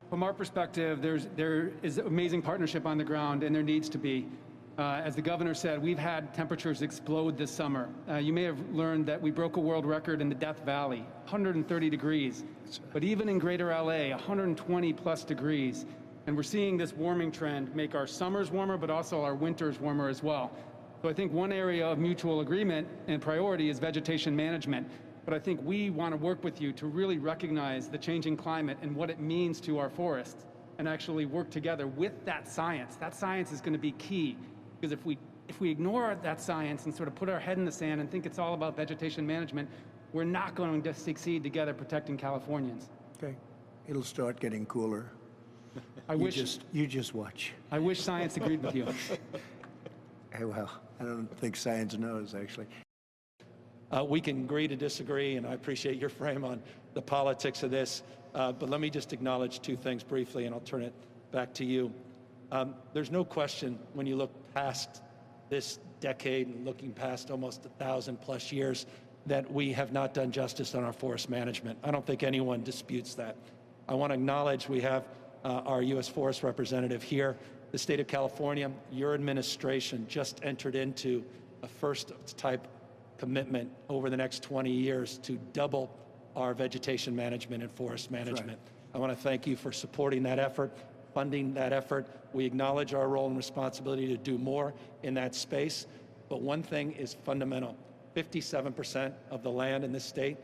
From our perspective, there is amazing partnership on the ground, and there needs to be. As the governor said, we've had temperatures explode this summer. You may have learned that we broke a world record in the Death Valley, 130 degrees. But even in greater LA, 120 plus degrees. And we're seeing this warming trend make our summers warmer, but also our winters warmer as well. So I think one area of mutual agreement and priority is vegetation management. But I think we want to work with you to really recognize the changing climate and what it means to our forests and actually work together with that science. That science is going to be key, because if we ignore that science and sort of put our head in the sand and think it's all about vegetation management, we're not going to succeed together protecting Californians. Okay. It'll start getting cooler. You just watch. I wish science agreed with you. Hey, well, I don't think science knows, actually. We can agree to disagree, and I appreciate your frame on the politics of this. But let me just acknowledge two things briefly, and I'll turn it back to you. There's no question when you look past this decade and looking past almost 1,000+ years that we have not done justice on our forest management. I don't think anyone disputes that. I want to acknowledge we have our U.S. Forest Representative here. The state of California, your administration just entered into a first-type commitment over the next 20 years to double our vegetation management and forest management. Right. I want to thank you for supporting that effort, funding that effort. We acknowledge our role and responsibility to do more in that space, but one thing is fundamental. 57% of the land in this state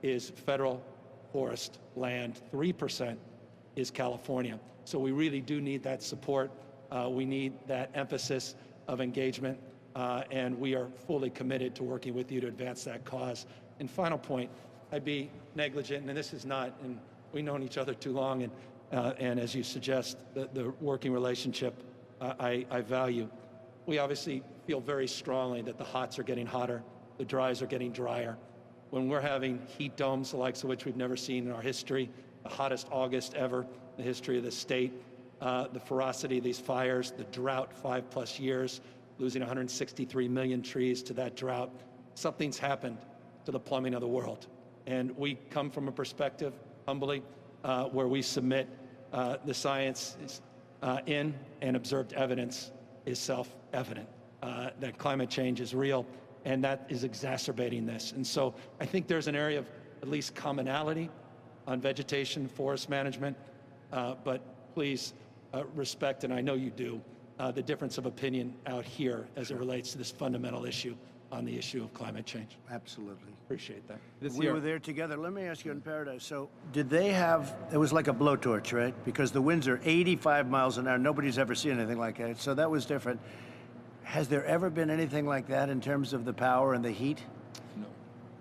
is federal forest land. 3% is California. So we really do need that support. We need that emphasis of engagement, and we are fully committed to working with you to advance that cause. And final point, I'd be negligent, and this is not, and we've known each other too long, and as you suggest, the working relationship I value. We obviously feel very strongly that the hots are getting hotter, the dries are getting drier. When we're having heat domes, the likes of which we've never seen in our history, the hottest August ever in the history of the state, the ferocity of these fires, the drought, 5+ years, losing 163 million trees to that drought. Something's happened to the plumbing of the world. And we come from a perspective, humbly, where we submit the science is in and observed evidence is self-evident, that climate change is real, and that is exacerbating this. And so I think there's an area of at least commonality on vegetation, forest management, but please respect, and I know you do, the difference of opinion out here as it relates to this fundamental issue on the issue of climate change. Absolutely. Appreciate that. We were there together. Let me ask you in Paradise. So did they have, it was like a blowtorch, right? Because the winds are 85 miles an hour. Nobody's ever seen anything like that. So that was different. Has there ever been anything like that in terms of the power and the heat? No.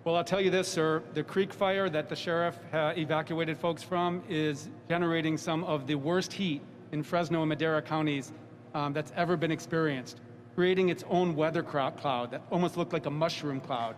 Well, I'll tell you this, sir. The creek fire that the sheriff evacuated folks from is generating some of the worst heat in Fresno and Madera counties that's ever been experienced, creating its own weather cloud that almost looked like a mushroom cloud.